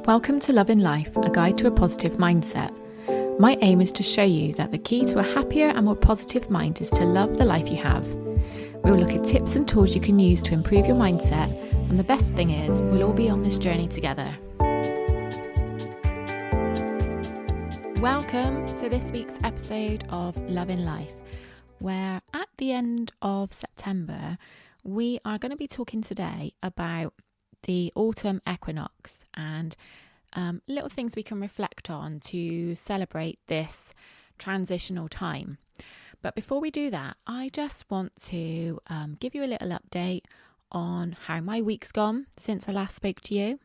Welcome to Love in Life, a guide to a positive mindset. My aim is to show you that the key to a happier and more positive mind is to love the life you have. We will look at tips and tools you can use to improve your mindset, and the best thing is, we'll all be on this journey together. Welcome to this week's episode of Love in Life, where at the end of September, we are going to be talking today about the Autumn Equinox and little things we can reflect on to celebrate this transitional time. But before we do that, I just want to give you a little update on how my week's gone since I last spoke to you.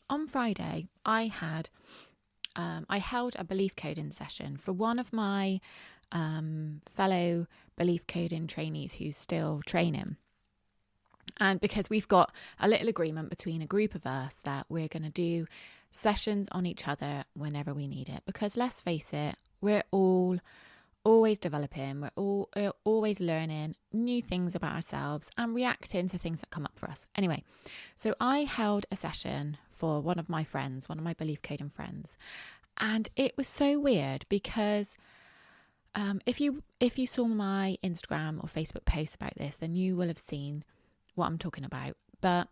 On Friday, I held a belief coding session for one of my fellow belief coding trainees who's still training. And because we've got a little agreement between a group of us that we're going to do sessions on each other whenever we need it. Because let's face it, we're all always developing. We're always learning new things about ourselves and reacting to things that come up for us. Anyway, so I held a session for one of my friends, one of my belief coding friends. And it was so weird because if you saw my Instagram or Facebook post about this, then you will have seen what I'm talking about. But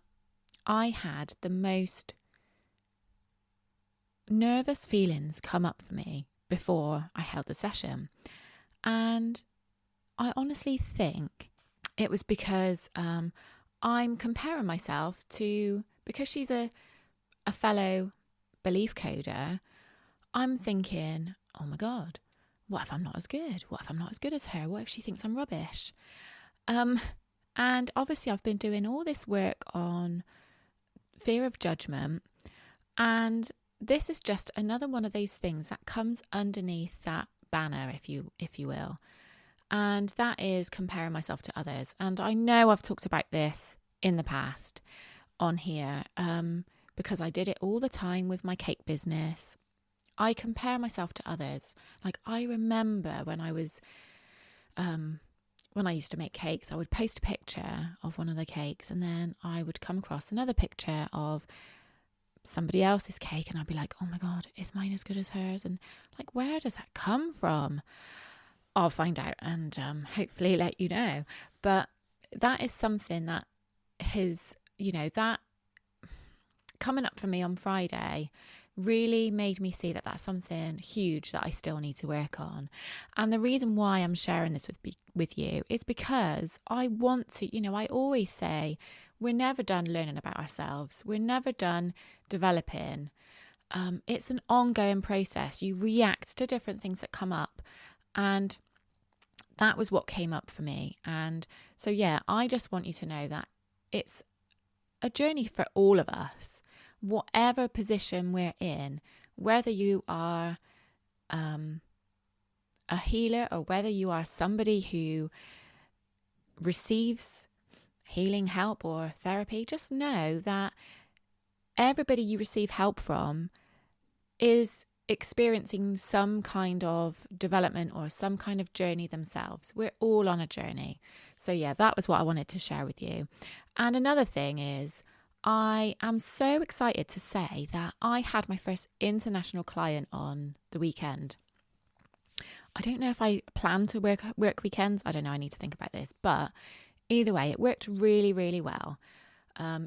I had the most nervous feelings come up for me before I held the session. And I honestly think it was because I'm comparing myself to, because she's a fellow belief coder, I'm thinking, oh my God, what if I'm not as good? What if I'm not as good as her? What if she thinks I'm rubbish? And obviously I've been doing all this work on fear of judgment, and this is just another one of those things that comes underneath that banner, if you will, and that is comparing myself to others. And I know I've talked about this in the past on here because I did it all the time with my cake business. I compare myself to others. Like, I remember when I was when I used to make cakes, I would post a picture of one of the cakes and then I would come across another picture of somebody else's cake and I'd be like, oh my God, is mine as good as hers? And like, where does that come from? I'll find out and hopefully let you know. But that is something that has, that coming up for me on Friday really made me see that that's something huge that I still need to work on. And the reason why I'm sharing this with you is because I want to, I always say we're never done learning about ourselves. We're never done developing. It's an ongoing process. You react to different things that come up. And that was what came up for me. And so, yeah, I just want you to know that it's a journey for all of us. Whatever position we're in, whether you are a healer or whether you are somebody who receives healing help or therapy, just know that everybody you receive help from is experiencing some kind of development or some kind of journey themselves. We're all on a journey. So yeah, that was what I wanted to share with you. And another thing is, I am so excited to say that I had my first international client on the weekend. I don't know if I plan to work weekends. I don't know. I need to think about this. But either way, it worked really, really well.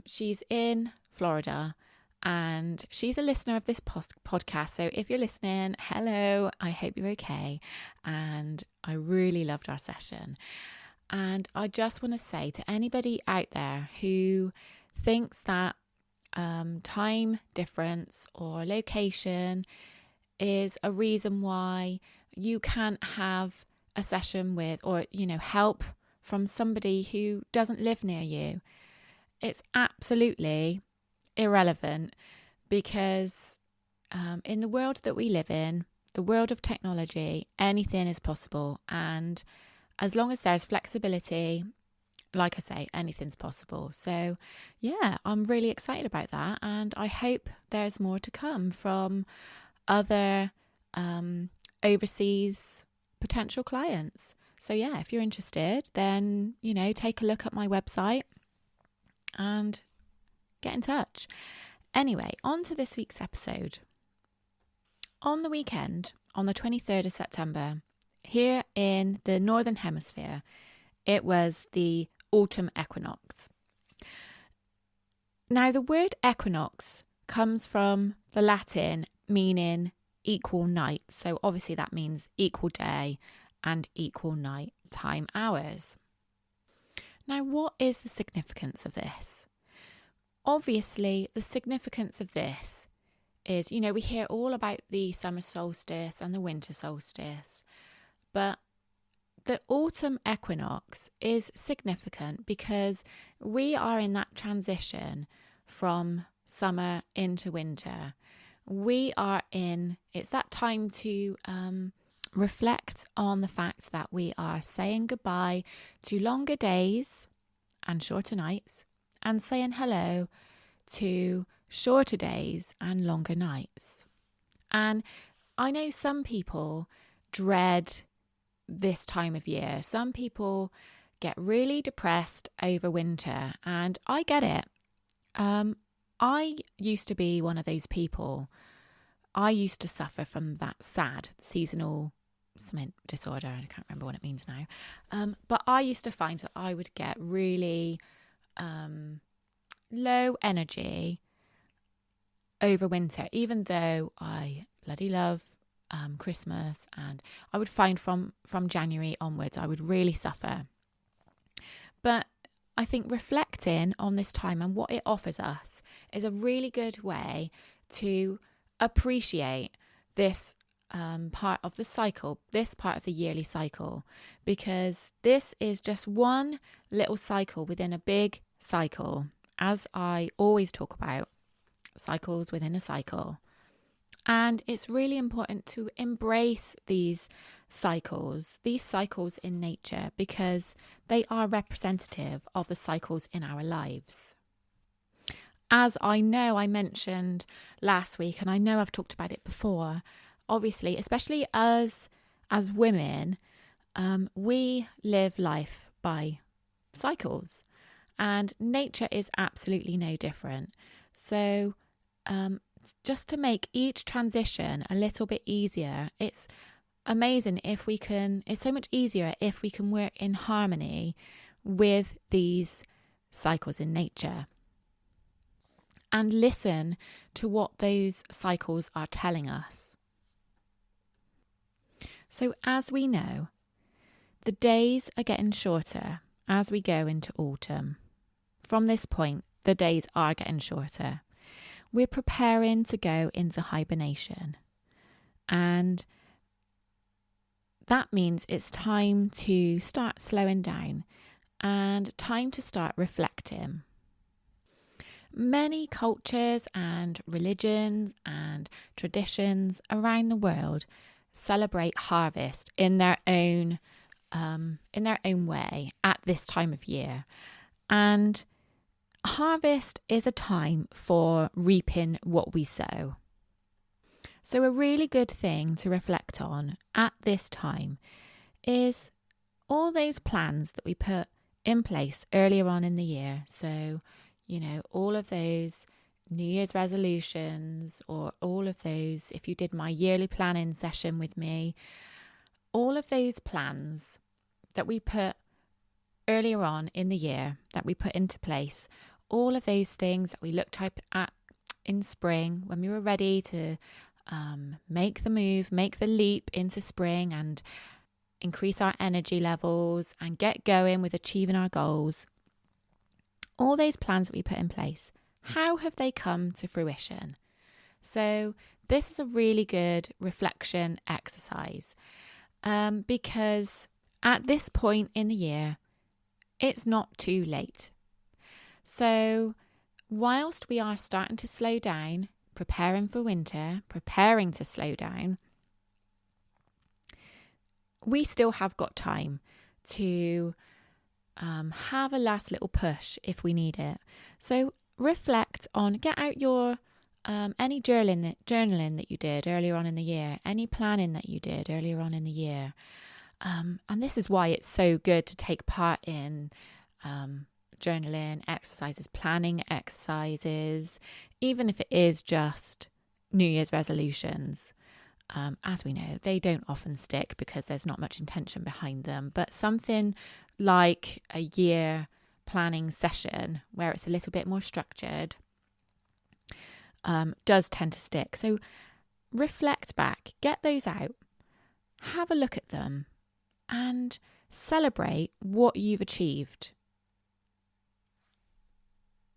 She's in Florida and she's a listener of this podcast. So if you're listening, hello, I hope you're okay. And I really loved our session. And I just want to say to anybody out there who thinks that time difference or location is a reason why you can't have a session with or help from somebody who doesn't live near you. It's absolutely irrelevant because in the world that we live in, the world of technology, anything is possible. And as long as there's flexibility, like I say, anything's possible. So yeah, I'm really excited about that. And I hope there's more to come from other overseas potential clients. So yeah, if you're interested, then, take a look at my website and get in touch. Anyway, on to this week's episode. On the weekend, on the 23rd of September, here in the Northern Hemisphere, it was the Autumn Equinox. Now, the word equinox comes from the Latin meaning equal night. So obviously that means equal day and equal night time hours. Now, what is the significance of this? Obviously, the significance of this is, we hear all about the summer solstice and the winter solstice, but the autumn equinox is significant because we are in that transition from summer into winter. It's that time to reflect on the fact that we are saying goodbye to longer days and shorter nights, and saying hello to shorter days and longer nights. And I know some people dread this time of year. Some people get really depressed over winter, and I get it. I used to be one of those people. I used to suffer from that sad seasonal disorder. I can't remember what it means now. But I used to find that I would get really low energy over winter, even though I bloody love Christmas, and I would find from January onwards I would really suffer. But I think reflecting on this time and what it offers us is a really good way to appreciate this part of the cycle, this part of the yearly cycle, because this is just one little cycle within a big cycle. As I always talk about, cycles within a cycle. And it's really important to embrace these cycles in nature, because they are representative of the cycles in our lives. As I know I mentioned last week, and I know I've talked about it before, obviously, especially as women, we live life by cycles, and nature is absolutely no different. So just to make each transition a little bit easier, it's amazing it's so much easier if we can work in harmony with these cycles in nature and listen to what those cycles are telling us. So as we know, the days are getting shorter as we go into autumn. From this point, the days are getting shorter. We're preparing to go into hibernation, and that means it's time to start slowing down and time to start reflecting. Many cultures and religions and traditions around the world celebrate harvest in their own way at this time of year, and harvest is a time for reaping what we sow. So a really good thing to reflect on at this time is all those plans that we put in place earlier on in the year. So, all of those New Year's resolutions, or all of those, if you did my yearly planning session with me, all of those plans that we put earlier on in the year, that we put into place, all of those things that we looked at in spring when we were ready to make the move, make the leap into spring and increase our energy levels and get going with achieving our goals. All those plans that we put in place, how have they come to fruition? So this is a really good reflection exercise, because at this point in the year, it's not too late. So whilst we are starting to slow down, preparing for winter, preparing to slow down, we still have got time to have a last little push if we need it. So reflect on, get out your any journaling that you did earlier on in the year, any planning that you did earlier on in the year. And this is why it's so good to take part in journaling exercises, planning exercises, even if it is just New Year's resolutions. As we know, they don't often stick because there's not much intention behind them. But something like a year planning session where it's a little bit more structured does tend to stick. So reflect back, get those out, have a look at them and celebrate what you've achieved.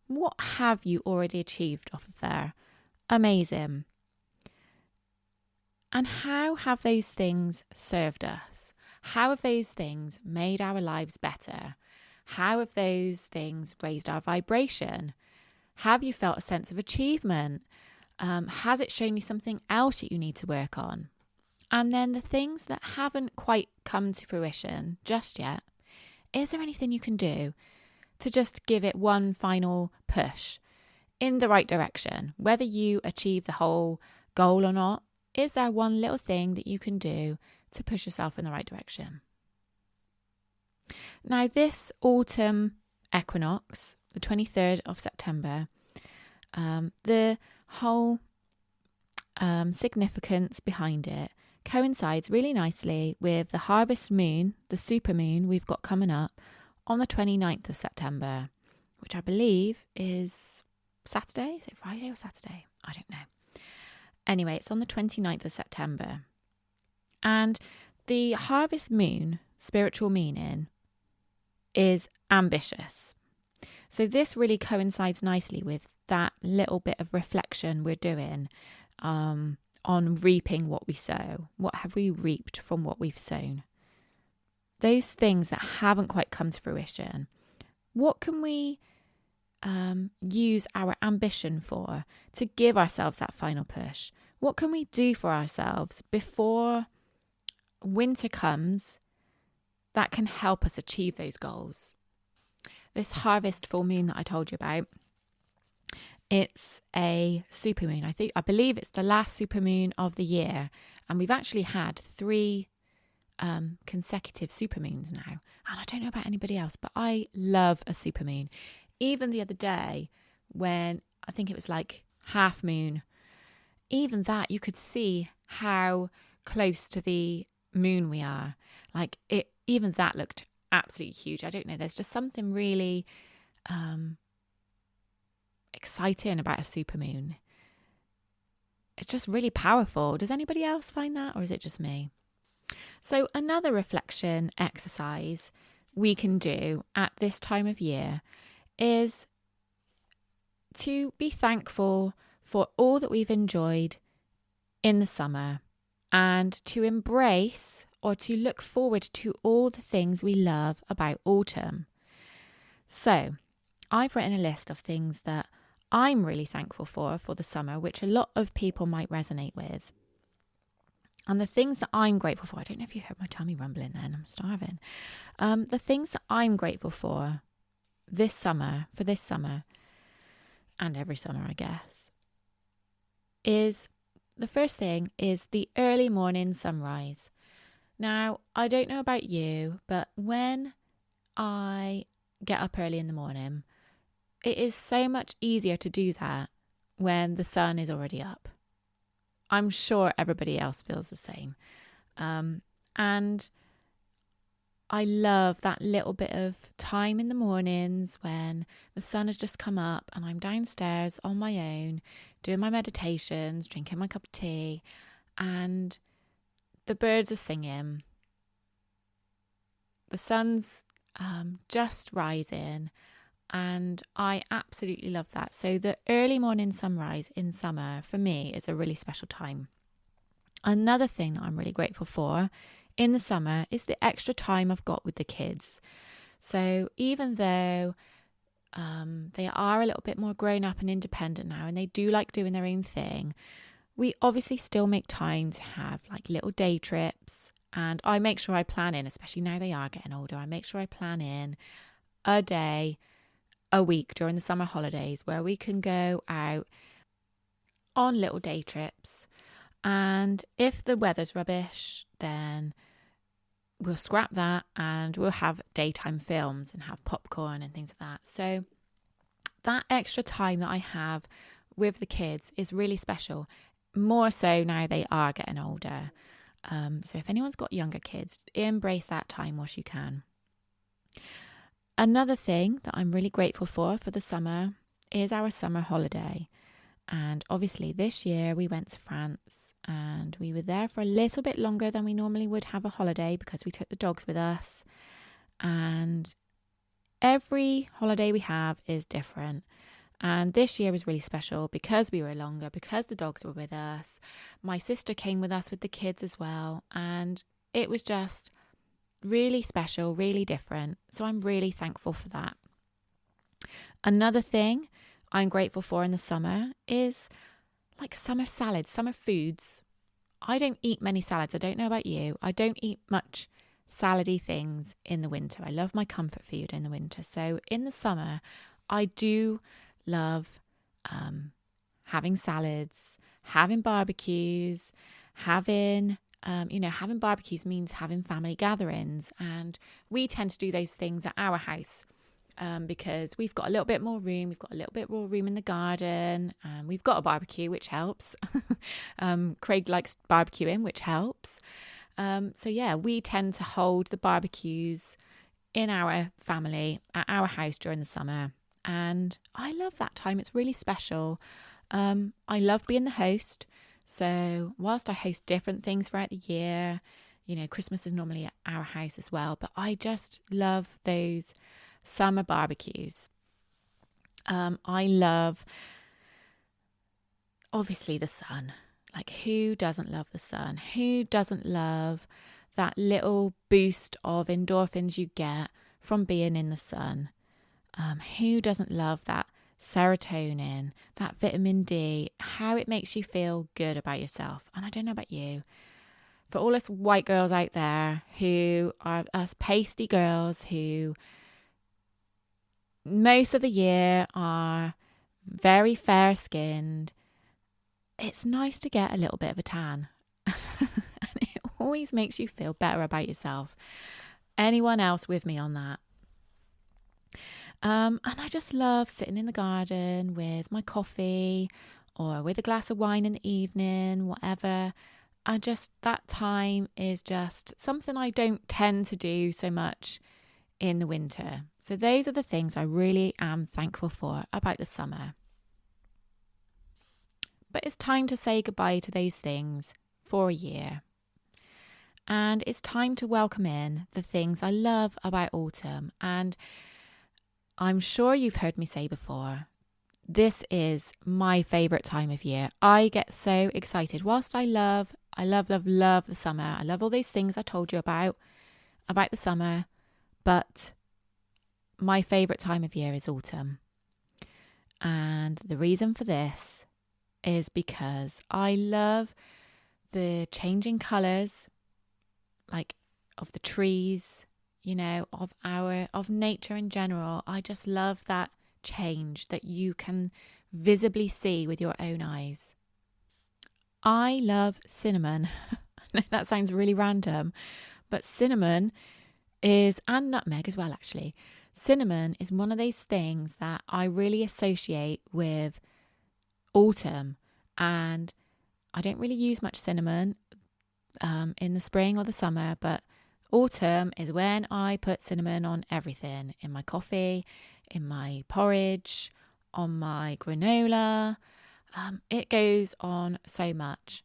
What have you already achieved off of there? Amazing. And how have those things served us? How have those things made our lives better? How have those things raised our vibration? Have you felt a sense of achievement? Has it shown you something else that you need to work on? And then the things that haven't quite come to fruition just yet, is there anything you can do to just give it one final push in the right direction? Whether you achieve the whole goal or not, is there one little thing that you can do to push yourself in the right direction? Now, this autumn equinox, the 23rd of September, the whole significance behind it coincides really nicely with the harvest moon, the supermoon we've got coming up on the 29th of September, which I believe is Saturday. Is it Friday or Saturday? I don't know. Anyway, it's on the 29th of September. And the harvest moon spiritual meaning is ambitious. So this really coincides nicely with that little bit of reflection we're doing on reaping what we sow. What have we reaped from what we've sown? Those things that haven't quite come to fruition, what can we use our ambition for to give ourselves that final push? What can we do for ourselves before winter comes that can help us achieve those goals? This harvest full moon that I told you about, it's a supermoon. I believe it's the last supermoon of the year, and we've actually had 3 consecutive supermoons now. And I don't know about anybody else, but I love a supermoon. Even the other day, when I think it was like half moon, even that you could see how close to the moon we are. Like it, even that looked absolutely huge. I don't know. There's just something really exciting about a supermoon. It's just really powerful. Does anybody else find that, or is it just me? So another reflection exercise we can do at this time of year is to be thankful for all that we've enjoyed in the summer and to embrace or to look forward to all the things we love about autumn. So I've written a list of things that I'm really thankful for the summer, which a lot of people might resonate with. And the things that I'm grateful for, I don't know if you heard my tummy rumbling then, I'm starving. The things that I'm grateful for this summer, and every summer, I guess, is the first thing is the early morning sunrise. Now, I don't know about you, but when I get up early in the morning, it is so much easier to do that when the sun is already up. I'm sure everybody else feels the same. And I love that little bit of time in the mornings when the sun has just come up and I'm downstairs on my own, doing my meditations, drinking my cup of tea, and the birds are singing. The sun's just rising, and I absolutely love that. So the early morning sunrise in summer for me is a really special time. Another thing that I'm really grateful for in the summer is the extra time I've got with the kids. So even though they are a little bit more grown up and independent now, and they do like doing their own thing, we obviously still make time to have like little day trips. And I make sure I plan in, especially now they are getting older, I make sure I plan in a day a week during the summer holidays where we can go out on little day trips. And if the weather's rubbish, then we'll scrap that and we'll have daytime films and have popcorn and things like that. So that extra time that I have with the kids is really special, more so now they are getting older. So if anyone's got younger kids, embrace that time whilst you can. Another thing that I'm really grateful for the summer is our summer holiday. And obviously this year we went to France and we were there for a little bit longer than we normally would have a holiday because we took the dogs with us. And every holiday we have is different. And this year was really special because we were longer, because the dogs were with us. My sister came with us with the kids as well. And it was just really special, really different. So I'm really thankful for that. Another thing I'm grateful for in the summer is like summer salads, summer foods. I don't eat many salads. I don't know about you. I don't eat much salady things in the winter. I love my comfort food in the winter. So in the summer, I do love having salads, having barbecues, having barbecues means having family gatherings. And we tend to do those things at our house. Because we've got a little bit more room. We've got a little bit more room in the garden. We've got a barbecue, which helps. Craig likes barbecuing, which helps. So yeah, we tend to hold the barbecues in our family at our house during the summer. And I love that time. It's really special. I love being the host. So whilst I host different things throughout the year, Christmas is normally at our house as well. But I just love those summer barbecues. I love, obviously, the sun. Like, who doesn't love the sun? Who doesn't love that little boost of endorphins you get from being in the sun? Who doesn't love that serotonin, that vitamin D, how it makes you feel good about yourself? And I don't know about you. For all us white girls out there who are us pasty girls who most of the year are very fair skinned, it's nice to get a little bit of a tan. And it always makes you feel better about yourself. Anyone else with me on that? And I just love sitting in the garden with my coffee or with a glass of wine in the evening, whatever. That time is just something I don't tend to do so much in the winter. So those are the things I really am thankful for about the summer. But it's time to say goodbye to those things for a year. And it's time to welcome in the things I love about autumn. And I'm sure you've heard me say before, this is my favourite time of year. I get so excited. Whilst I love the summer. I love all these things I told you about the summer. But my favourite time of year is autumn. And the reason for this is because I love the changing colours, like of the trees, of nature in general. I just love that change that you can visibly see with your own eyes. I love cinnamon. I know that sounds really random, but cinnamon and nutmeg as well, actually. Cinnamon is one of those things that I really associate with autumn, and I don't really use much cinnamon in the spring or the summer, but autumn is when I put cinnamon on everything, in my coffee, in my porridge, on my granola. It goes on so much,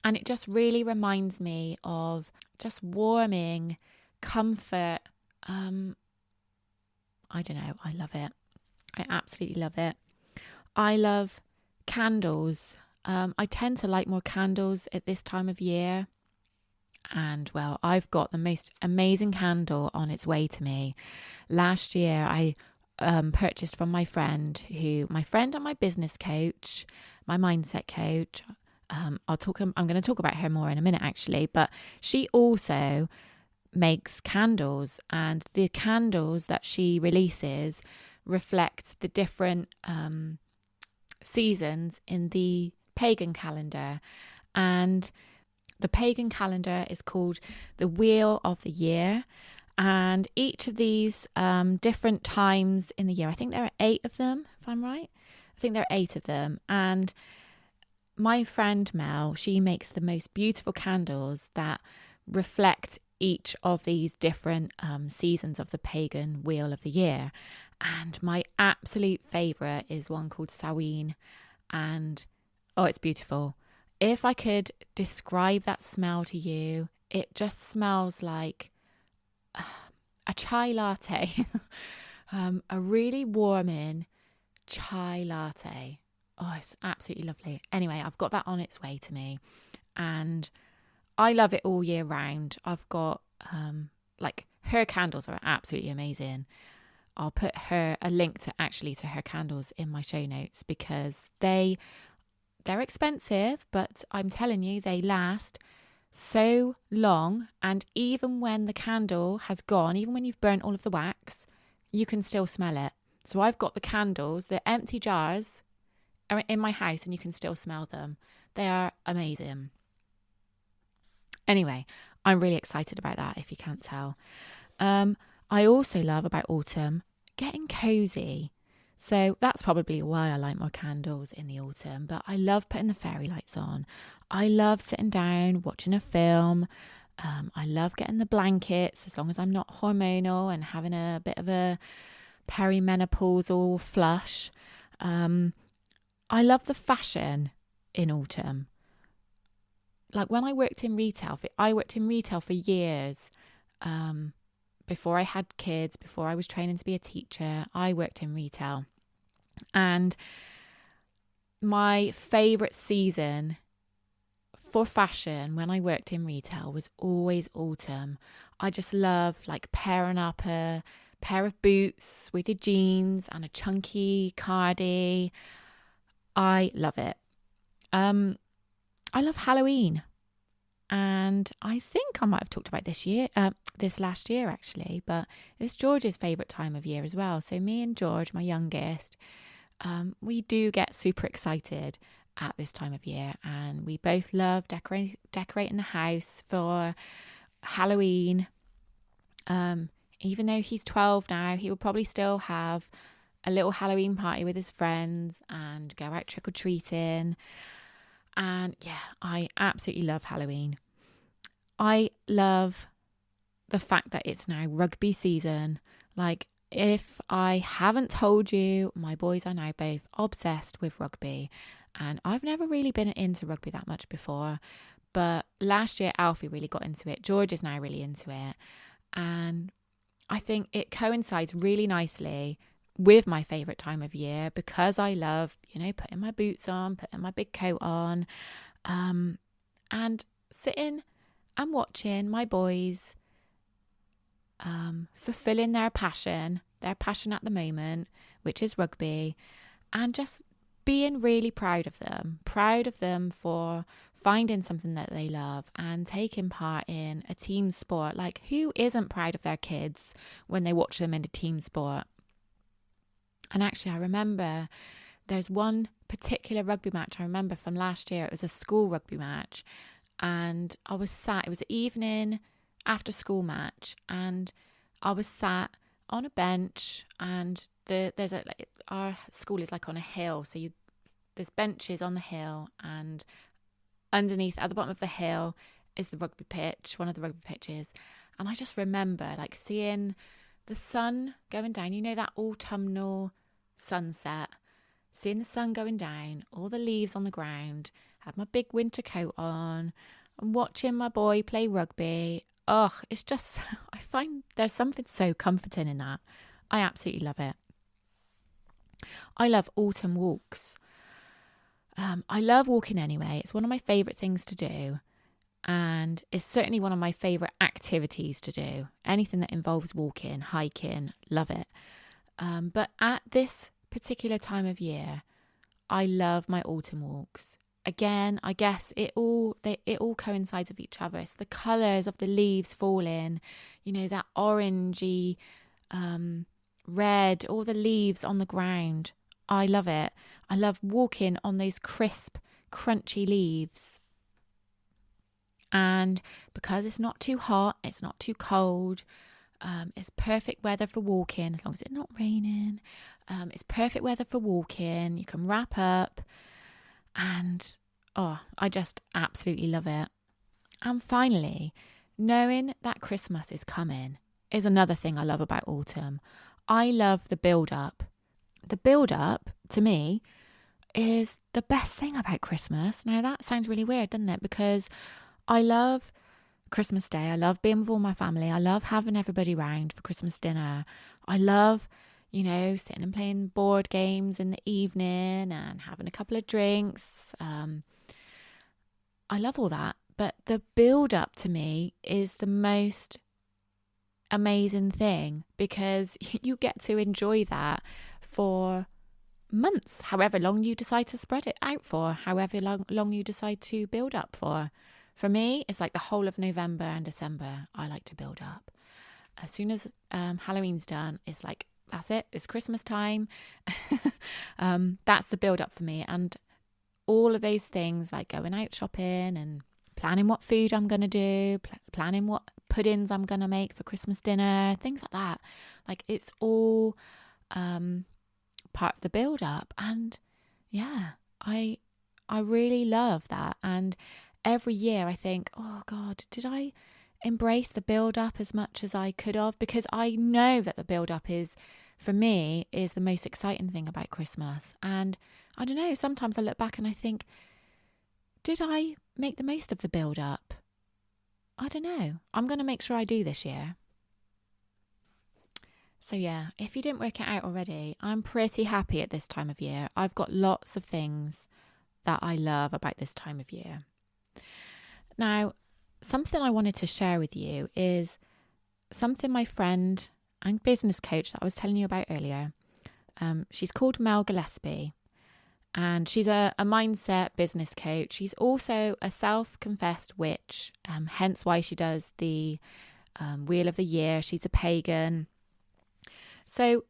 and it just really reminds me of just warming comfort. I don't know, I love it. I absolutely love it. I love candles. I tend to like more candles at this time of year. And well, I've got the most amazing candle on its way to me. Last year, I purchased from my friend and my business coach, my mindset coach. I'm going to talk about her more in a minute, actually. But she also makes candles, and the candles that she releases reflect the different seasons in the pagan calendar. And The pagan calendar is called the Wheel of the Year. And each of these different times in the year, I think there are 8 of them, if I'm right. I think there are 8 of them. And my friend Mel, she makes the most beautiful candles that reflect each of these different seasons of the pagan Wheel of the Year. And my absolute favourite is one called Samhain. And, oh, it's beautiful. If I could describe that smell to you, it just smells like a chai latte, a really warming chai latte. Oh, it's absolutely lovely. Anyway, I've got that on its way to me, and I love it all year round. I've got her candles are absolutely amazing. I'll put a link to her candles in my show notes, because they're expensive, but I'm telling you, they last so long. And even when the candle has gone, even when you've burnt all of the wax, you can still smell it. So I've got the candles, the empty jars are in my house, and you can still smell them. They are amazing. Anyway, I'm really excited about that, if you can't tell. I also love about autumn getting cozy. So that's probably why I like more candles in the autumn. But I love putting the fairy lights on. I love sitting down, watching a film. I love getting the blankets, as long as I'm not hormonal and having a bit of a perimenopausal flush. I love the fashion in autumn. Like when I worked in retail for years. Before I had kids, before I was training to be a teacher, I worked in retail. And my favourite season for fashion when I worked in retail was always autumn. I just love pairing up a pair of boots with your jeans and a chunky cardi. I love it. I love Halloween. And I think I might have talked about this last year actually, but it's George's favourite time of year as well. So me and George, my youngest, we do get super excited at this time of year, and we both love decorating the house for Halloween. Even though he's 12 now, he will probably still have a little Halloween party with his friends and go out trick-or-treating. And yeah, I absolutely love Halloween. I love the fact that it's now rugby season. If I haven't told you, my boys are now both obsessed with rugby. And I've never really been into rugby that much before. But last year, Alfie really got into it. George is now really into it. And I think it coincides really nicely with my favourite time of year, because I love, putting my boots on, putting my big coat on, and sitting and watching my boys fulfilling their passion at the moment, which is rugby, and just being really proud of them for finding something that they love and taking part in a team sport. Who isn't proud of their kids when they watch them in a team sport? And actually, I remember there's one particular rugby match I remember from last year. It was a school rugby match, and I was sat, it was an evening after school match, and I was sat on a bench, and our school is on a hill, so there's benches on the hill, and underneath at the bottom of the hill is the rugby pitch, one of the rugby pitches. And I just remember seeing the sun going down, that autumnal sunset, seeing the sun going down, all the leaves on the ground, had my big winter coat on, and watching my boy play rugby. Oh, it's just, I find there's something so comforting in that. I absolutely love it. I love autumn walks. I love walking anyway. It's one of my favourite things to do. And it's certainly one of my favourite activities to do. Anything that involves walking, hiking, love it. But at this particular time of year, I love my autumn walks. Again, I guess it all coincides with each other. It's the colours of the leaves falling, that orangey, red, all the leaves on the ground. I love it. I love walking on those crisp, crunchy leaves. And because it's not too hot, it's not too cold, it's perfect weather for walking, as long as it's not raining. It's perfect weather for walking. You can wrap up, and I just absolutely love it. And finally, knowing that Christmas is coming is another thing I love about autumn. I love the build-up. The build-up, to me, is the best thing about Christmas. Now, that sounds really weird, doesn't it? Because I love Christmas Day. I love being with all my family. I love having everybody round for Christmas dinner. I love, sitting and playing board games in the evening and having a couple of drinks. I love all that. But the build up to me is the most amazing thing, because you get to enjoy that for months, however long you decide to spread it out for, however long you decide to build up for. For me, it's like the whole of November and December I like to build up. As soon as Halloween's done, it's like, that's it, it's Christmas time. That's the build up for me. And all of those things, like going out shopping and planning what food I'm going to do, planning what puddings I'm going to make for Christmas dinner, things like that. Like, it's all part of the build up. And yeah, I really love that. And every year I think, oh God, did I embrace the build up as much as I could have? Because I know that the build up is, for me, is the most exciting thing about Christmas. And I don't know, sometimes I look back and I think, did I make the most of the build up? I don't know. I'm going to make sure I do this year. So yeah, if you didn't work it out already, I'm pretty happy at this time of year. I've got lots of things that I love about this time of year. Now, something I wanted to share with you is something my friend and business coach that I was telling you about earlier. She's called Mel Gillespie, and she's a mindset business coach. She's also a self-confessed witch, hence why she does the Wheel of the Year. She's a pagan. So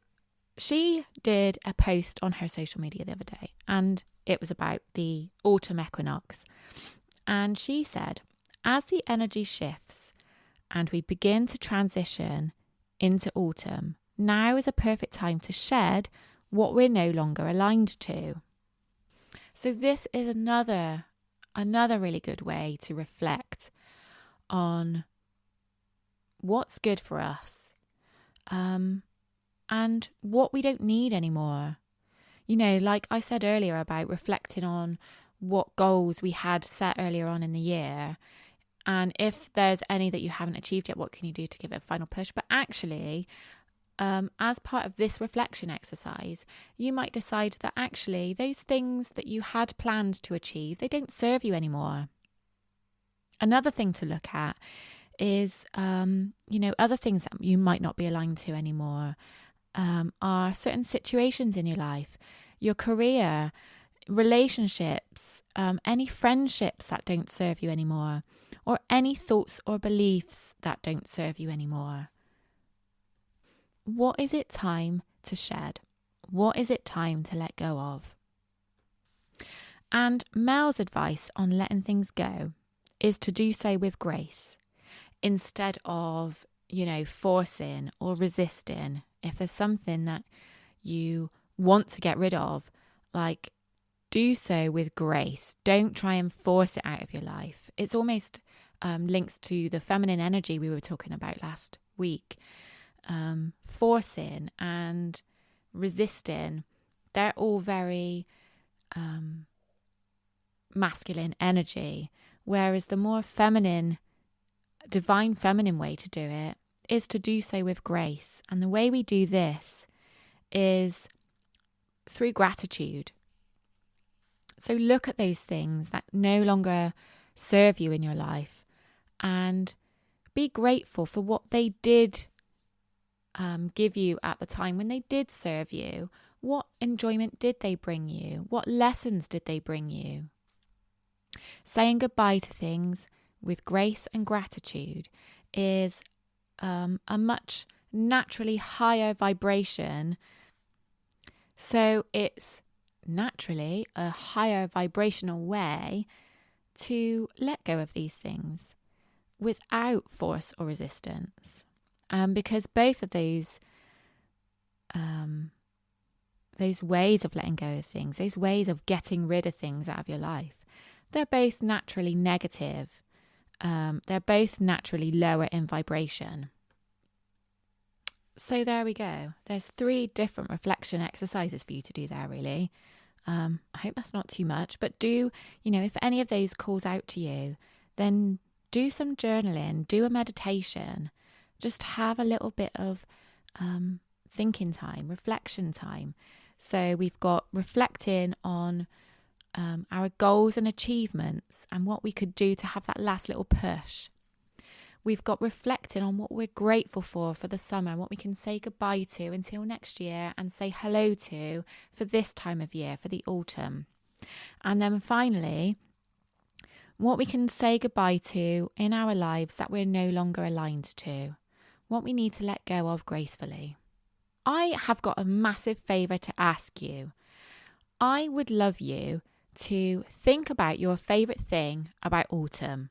she did a post on her social media the other day, and it was about the Autumn Equinox. And she said, as the energy shifts and we begin to transition into autumn, now is a perfect time to shed what we're no longer aligned to. So this is another really good way to reflect on what's good for us, and what we don't need anymore. Like I said earlier about reflecting on what goals we had set earlier on in the year, and if there's any that you haven't achieved yet, what can you do to give it a final push? But actually, as part of this reflection exercise, you might decide that actually those things that you had planned to achieve, they don't serve you anymore. Another thing to look at is, other things that you might not be aligned to anymore are certain situations in your life, your career, relationships, any friendships that don't serve you anymore, or any thoughts or beliefs that don't serve you anymore. What is it time to shed? What is it time to let go of? And Mel's advice on letting things go is to do so with grace, instead of, forcing or resisting. If there's something that you want to get rid of, like, do so with grace. Don't try and force it out of your life. It's almost links to the feminine energy we were talking about last week. Forcing and resisting, they're all very masculine energy, whereas the more feminine, divine feminine way to do it is to do so with grace. And the way we do this is through gratitude. So look at those things that no longer serve you in your life and be grateful for what they did give you at the time when they did serve you. What enjoyment did they bring you? What lessons did they bring you? Saying goodbye to things with grace and gratitude is a much naturally higher vibration. So it's naturally a higher vibrational way to let go of these things without force or resistance. Because both of those ways of letting go of things, those ways of getting rid of things out of your life, they're both naturally negative. They're both naturally lower in vibration. So there we go. There's 3 different reflection exercises for you to do there, really. I hope that's not too much, but if any of those calls out to you, then do some journaling, do a meditation, just have a little bit of thinking time, reflection time. So we've got reflecting on our goals and achievements and what we could do to have that last little push. We've got reflecting on what we're grateful for the summer and what we can say goodbye to until next year and say hello to for this time of year, for the autumn. And then finally, what we can say goodbye to in our lives that we're no longer aligned to, what we need to let go of gracefully. I have got a massive favour to ask you. I would love you to think about your favourite thing about autumn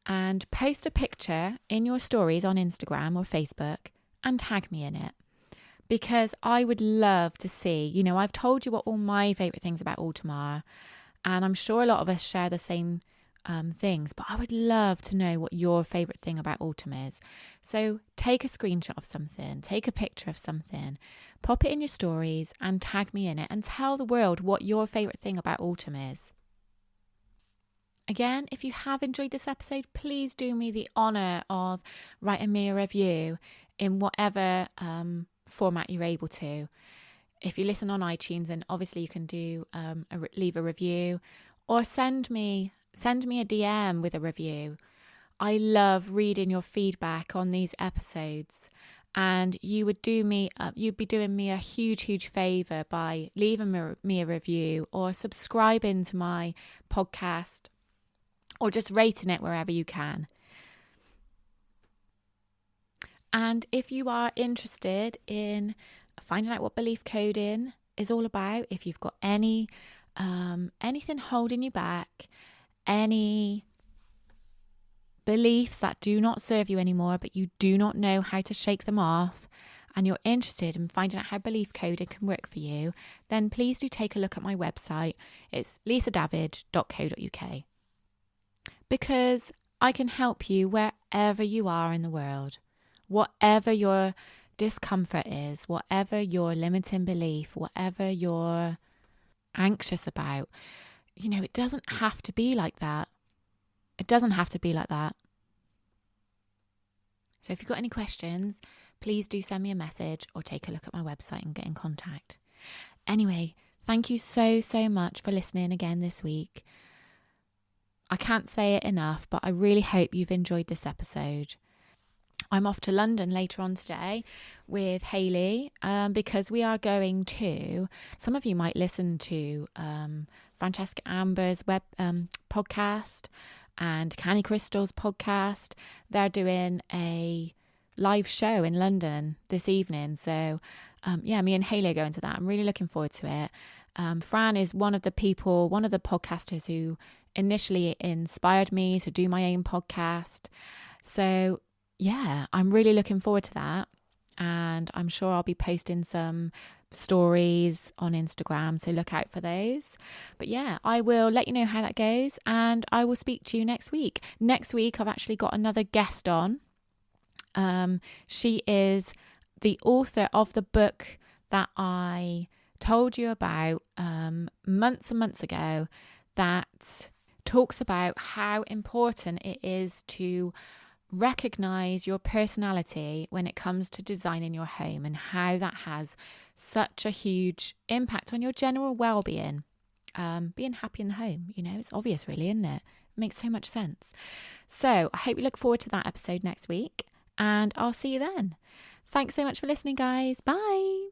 and post a picture in your stories on Instagram or Facebook and tag me in it. Because I would love to see, I've told you what all my favourite things about autumn are, and I'm sure a lot of us share the same things, but I would love to know what your favourite thing about autumn is. So take a screenshot of something, take a picture of something, pop it in your stories and tag me in it and tell the world what your favourite thing about autumn is. Again, if you have enjoyed this episode, please do me the honour of writing me a review in whatever format you're able to. If you listen on iTunes, then obviously you can do leave a review, or send me a DM with a review. I love reading your feedback on these episodes, and you'd be doing me a huge favour by leaving me a review or subscribing to my podcast, or just rating it wherever you can. And if you are interested in finding out what belief coding is all about, if you've got anything holding you back, any beliefs that do not serve you anymore, but you do not know how to shake them off, and you're interested in finding out how belief coding can work for you, then please do take a look at my website. It's lisadavid.co.uk. Because I can help you wherever you are in the world, whatever your discomfort is, whatever your limiting belief, whatever you're anxious about. It doesn't have to be like that. It doesn't have to be like that. So if you've got any questions, please do send me a message or take a look at my website and get in contact. Anyway, thank you so much for listening again this week. I can't say it enough, but I really hope you've enjoyed this episode. I'm off to London later on today with Hayley because we are going to, some of you might listen to Francesca Amber's web podcast and Canny Crystal's podcast. They're doing a live show in London this evening. So me and Hayley are going to that. I'm really looking forward to it. Fran is one of the podcasters who initially inspired me to do my own podcast. So yeah, I'm really looking forward to that. And I'm sure I'll be posting some stories on Instagram, so look out for those. But yeah, I will let you know how that goes, and I will speak to you next week. Next week, I've actually got another guest on. She is the author of the book that I told you about months and months ago, that talks about how important it is to recognize your personality when it comes to designing your home, and how that has such a huge impact on your general well-being. Being happy in the home, it's obvious really, isn't it? It makes so much sense. So I hope you look forward to that episode next week, and I'll see you then. Thanks so much for listening, guys. Bye.